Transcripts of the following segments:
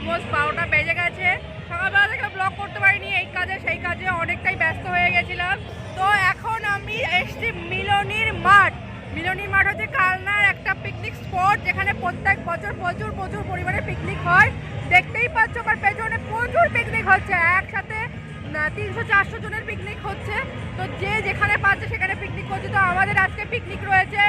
Almost 12টা বেজে গেছে। সকালবেলা থেকে ব্লগ করতে পারিনি, এই কাজে সেই কাজে অনেকটাই ব্যস্ত হয়ে গেছিলাম। তো এখন আমি এসছি মিলনীর মাঠ। মিলনীর মাঠ হচ্ছে কালনার একটা পিকনিক স্পট, যেখানে প্রত্যেক বছর প্রচুর প্রচুর পরিমাণে পিকনিক হয়। দেখতেই পাচ্ছ আমার পেছনে প্রচুর পিকনিক হচ্ছে, একসাথে 300-400 জনের পিকনিক হচ্ছে। তো যে যেখানে পাচ্ছে সেখানে পিকনিক করছে। তো আমাদের আজকে পিকনিক রয়েছে,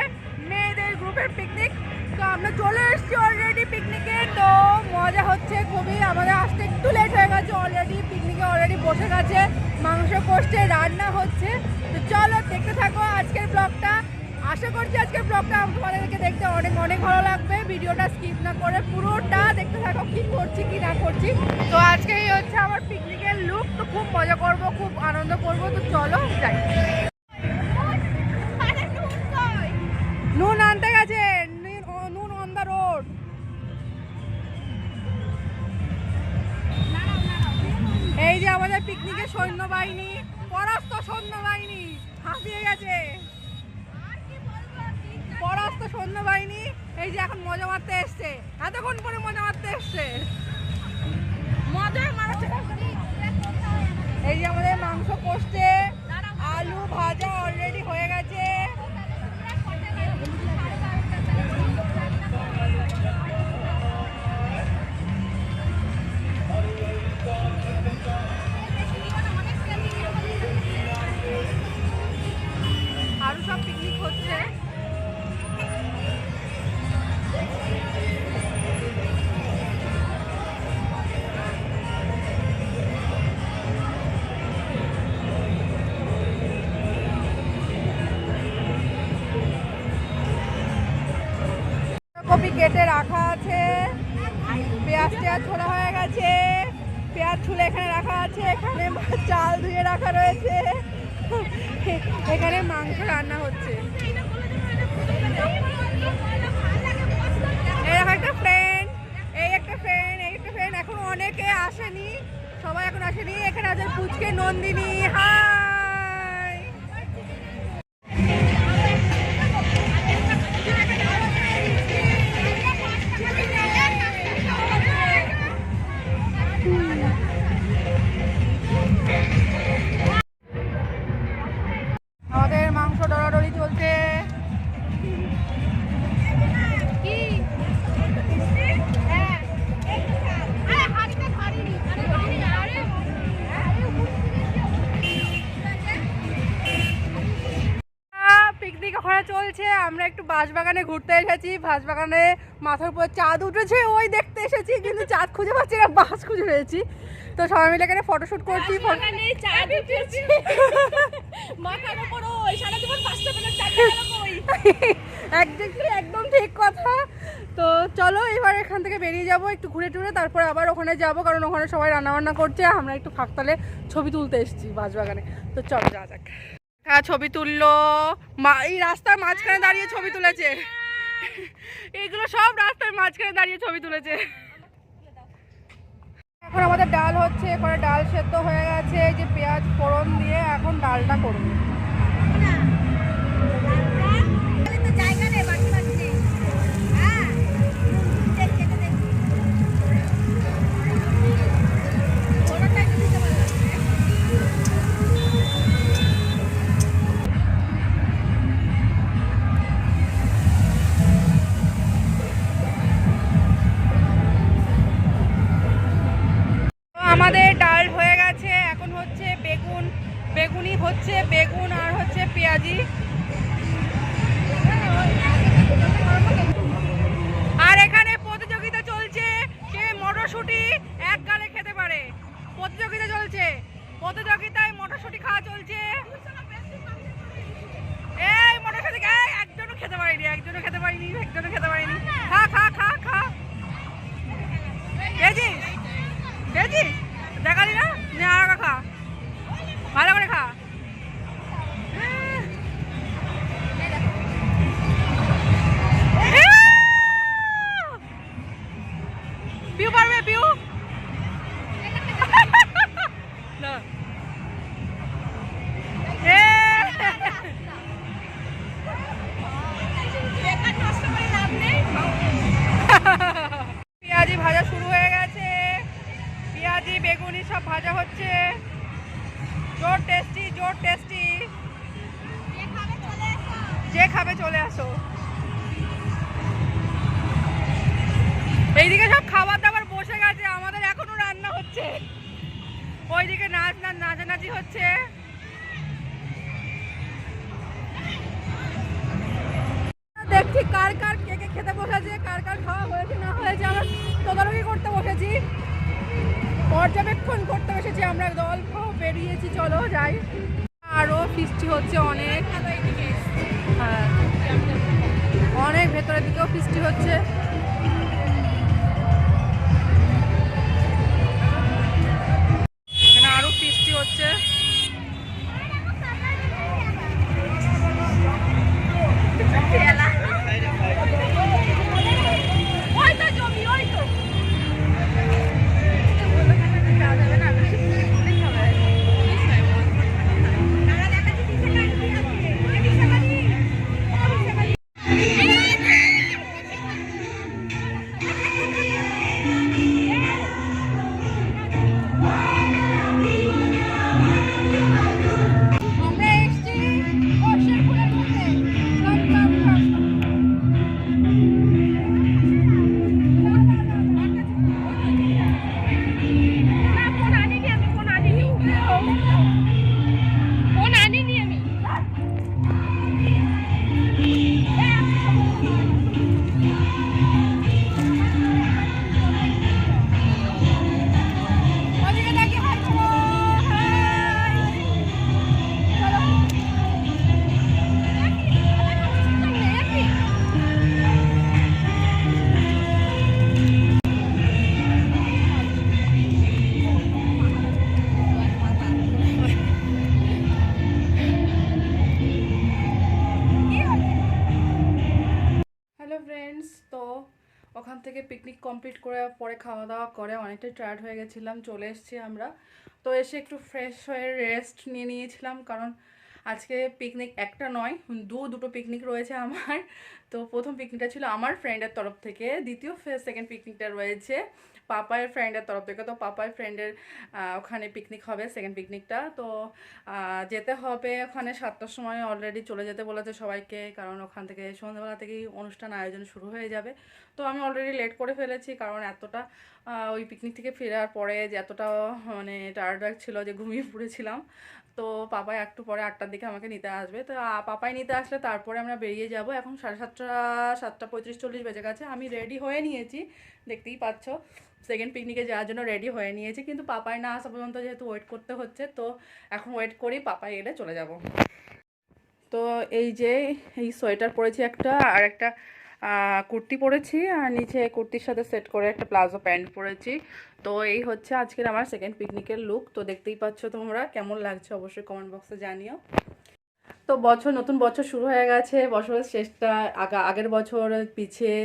মেয়েদের গ্রুপের পিকনিক। তো আমরা চলে এসেছি অলরেডি পিকনিকে। তো মজা হচ্ছে খুবই, আমাদের আসতে একটু লেট হয়ে গেছে, অলরেডি পিকনিকে অলরেডি বসে গেছে, মাংস কষছে, রান্না হচ্ছে। তো চলো দেখতে থাকো আজকের ব্লগটা। আশা করছি আজকের ব্লগটা তোমাদেরকে দেখতে অনেক অনেক ভালো লাগবে। ভিডিওটা স্কিপ না করে পুরোটা দেখতে থাকো, কি করছি কি না করছি। তো আজকে এই হচ্ছে আমার পিকনিকের লুক। তো খুব মজা করব, খুব আনন্দ করব। তো চলো যাই। নুন আনতে গেছে, নুন অন দ্য রোড। এই যে আমাদের পিকনিকের সৈন্যবাহিনী, পরাস্ত সৈন্যবাহিনী হাঁপিয়ে গেছে। পরাস্ত সৈন্যবাহিনী এই যে এখন মজা মারতে এসছে, এতক্ষণ পরে মজা মারতে এসছে। এই যে আমাদের মাংস কষছে, আলু ভাজা অলরেডি হয়ে গেছে। আরো সব পিকনিক হচ্ছে। কপি কেটে রাখা আছে, পেঁয়াজ টেয়াজ ছোলা হয়ে গেছে, পেঁয়াজ ছুলে এখানে রাখা আছে, এখানে চাল ধুয়ে রাখা রয়েছে, এখানে মাংস রান্না হচ্ছে। এরকম একটা ফ্রেন্ড, এই একটা ফ্রেন্ড এখন অনেকে আসেনি, সবাই এখন আসেনি। এখানে আছে পুচকে নন্দিনী, হাই। আমাদের মাংস ডরাডরি চলছে। পিকনিক ওখানে চলছে, আমরা একটু বাঁশবাগানে ঘুরতে এসেছি। বাঁশবাগানে মাথার উপর চাঁদ উঠেছে, ওই দেখতে এসেছি, কিন্তু চাঁদ খুঁজে পাচ্ছি না, বাঁশ খুঁজে পেয়েছি। তো সবাই মিলে এখানে ফটোশুট করছি। একদম ঠিক কথা। তো চলো এবার এখান থেকে বেরিয়ে যাব, একটু ঘুরে টুরে তারপরে আবার ওখানে যাব, কারণ ওখানে সবাই রান্নাবান্না করছে। আমরা একটু ফাঁকতালে ছবি তুলতে এসেছি বাঁশবাগানে। তো চলো যা যাক। হ্যাঁ, ছবি তুললো, এই রাস্তার মাঝখানে দাঁড়িয়ে ছবি তুলেছে। এইগুলো সব রাস্তার মাঝখানে দাঁড়িয়ে ছবি তুলেছে। এখন আমাদের ডাল হচ্ছে, এখানে ডাল সেদ্ধ হয়ে গেছে, এই যে পেঁয়াজ ফোড়ন দিয়ে এখন ডালটা করবো। আমাদের ডাল হয়ে গেছে, এখন হচ্ছে বেগুনি হচ্ছে, বেগুন ভাজা হচ্ছে, জোর টেস্টি জোর টেস্টি। যে খাবে চলে আসো। এইদিকে সব খাবার দাবার বসে গেছে, আমাদের এখনো রান্না হচ্ছে। ওইদিকে নাচানাচি হচ্ছে। দেখছি কার কার কে কে খেতে বসেছে, কার কার খাওয়া হয়েছে না হয়েছে। আমরা তদারকি করতে বসেছি, পর্যবেক্ষণ করতে বসেছি। আমরা দল বেরিয়েছি, চলো যাই। আরো ফিস্টি হচ্ছে অনেক, হ্যাঁ অনেক ভেতরের দিকেও ফিস্টি হচ্ছে। এখানে আরো ফিস্টি হচ্ছে। তো ওখান থেকে পিকনিক কমপ্লিট করে পরে খাওয়া দাওয়া করে অনেকটাই টায়ার্ড হয়ে গেছিলাম, চলে এসেছি আমরা। তো এসে একটু ফ্রেশ হয়ে রেস্ট নিয়ে নিয়েছিলাম, কারণ আজকে পিকনিক একটা নয় দুটো পিকনিক রয়েছে আমার। তো প্রথম পিকনিকটা ছিল আমার ফ্রেন্ডের তরফ থেকে, দ্বিতীয় সেকেন্ড পিকনিকটা রয়েছে পাপায়ের ফ্রেন্ডের তরফ থেকে। তো পাপায়ের ফ্রেন্ডের ওখানে পিকনিক হবে সেকেন্ড পিকনিকটা। তো যেতে হবে ওখানে 7টার সময়, অলরেডি চলে যেতে বলেছে সবাইকে, কারণ ওখান থেকে সন্ধ্যাবেলা থেকেই অনুষ্ঠান আয়োজন শুরু হয়ে যাবে। তো আমি অলরেডি লেট করে ফেলেছি, কারণ এতটা ওই পিকনিক থেকে ফেরার পরে যে এতটা মানে টায়ার্ড ছিল যে ঘুমিয়ে পড়েছিলাম। তো পাপাই একটু পরে 8টার দিকে আমাকে নিতে আসবে। তো পাপাই নিতে আসলে তারপরে আমরা বেরিয়ে যাব। এখন 7:30 7:35-40 বেজে গেছে। আমি রেডি হয়ে নিয়েছি, দেখতেই পাচ্ছ সেকেন্ড পিকনিকে যাওয়ার জন্য রেডি হয়ে নিয়েছি, কিন্তু পাপাই না আসা পর্যন্ত যেহেতু ওয়েট করতে হচ্ছে, তো এখন ওয়েট করি, পাপাই এলে চলে যাব। তো এই যে এই সোয়েটার পরেছি একটা, আর একটা কুর্তি পরেছি, আর নিচে কুর্তির সাথে সেট করে একটা প্লাজো প্যান্ট পরেছি। তো এই হচ্ছে আজকের আমার সেকেন্ড পিকনিকের লুক। তো দেখতেই পাচ্ছ তোমরা, কেমন লাগছে অবশ্যই কমেন্ট বক্সে জানিও। তো নতুন বছর শুরু হয়ে গেছে, বছরের শেষটা। আগের বছর পিছিয়ে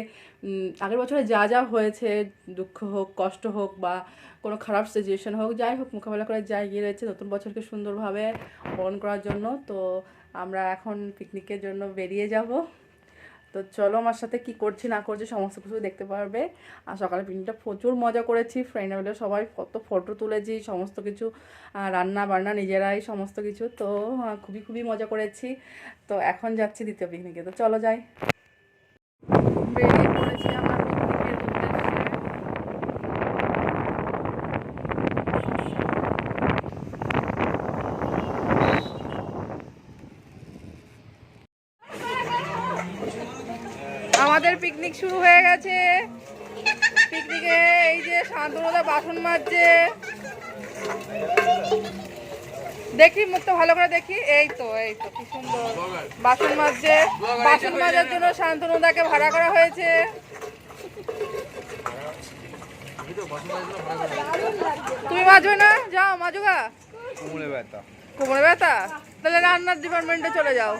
আগের বছরে যা যা হয়েছে, দুঃখ হোক, কষ্ট হোক, বা কোনো খারাপ সিচুয়েশন হোক, যাই হোক মোকাবেলা করে যা এগিয়ে রয়েছে নতুন বছরকে সুন্দরভাবে পালন করার জন্য। তো আমরা এখন পিকনিকের জন্য বেরিয়ে যাব। তো চলো আমার সাথে কি করছি না করছি সমস্ত কিছু দেখতে পারবে। আর সকালে পিকনিকটা প্রচুর মজা করেছি, ফ্রেন্ডরা মিলে সবাই কত ফটো তুলেছি, সমস্ত কিছু রান্না বান্না নিজেরাই সমস্ত কিছু। তো খুবই খুবই মজা করেছি। তো এখন যাচ্ছি দ্বিতীয় পিকনিকে, তো চলো যাই। বেরিয়ে পড়েছি আমরা পিকনিকের উদ্দেশ্যে। আমাদের পিকনিক শুরু হয়ে গেছে। পিকনিকে এই যে শান্তনুদা বাসন মাজছে, দেখি মুখটা ভালো করে দেখি। এই তো কি সুন্দর বাসন মাজছে। বাসন মাজার জন্য শান্তনুদাকে ভাড়া করা হয়েছে। তুমি মাজবে না? যাও মাজুগা। কোমরে ব্যথা, তাহলে রান্নার ডিপার্টমেন্টে চলে যাও।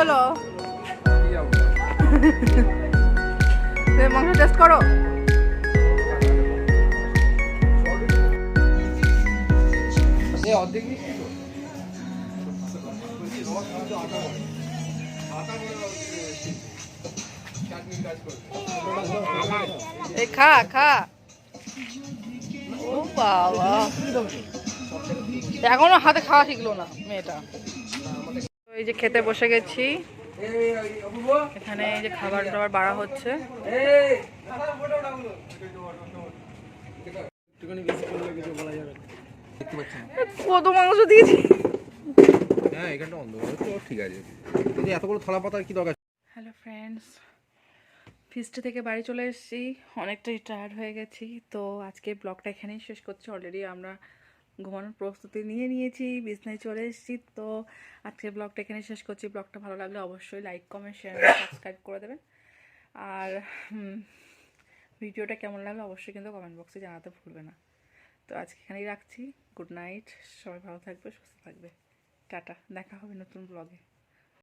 হলো? মাংস টেস্ট করো। এই খা খা। ও বাবা, এখনো হাতে খাওয়া শিখলো না মেয়েটা। এই যে খেতে বসে গেছি, এখানে এই যে খাবার টাবার বাড়া হচ্ছে। কত মাংস দিয়েছি। হ্যাঁ এখানটা অন্ধকার তো ঠিক আছে, কিন্তু এতগুলো থালা পাতার কি দরকার? হ্যালো ফ্রেন্ডস, ফিস্ট থেকে বাড়ি চলে এসেছি, অনেকটাই টায়ার্ড হয়ে গেছি। তো আজকে ব্লগটা এখানেই শেষ করছি। অলরেডি আমরা ঘুমানোর প্রস্তুতি নিয়ে নিয়েছি, বিছনায় চলে এসেছি। তো আজকে ব্লগটা এখানে শেষ করছি। ব্লগটা ভালো লাগলে অবশ্যই লাইক কমেন্ট শেয়ার সাবস্ক্রাইব করে দেবেন। আর ভিডিওটা কেমন লাগলো অবশ্যই কিন্তু কমেন্ট বক্সে জানাতে ভুলবে না। তো আজকে এখানেই রাখছি। গুড নাইট, সবাই ভালো থাকবে, সুস্থ থাকবে। টাটা, দেখা হবে নতুন ব্লগে।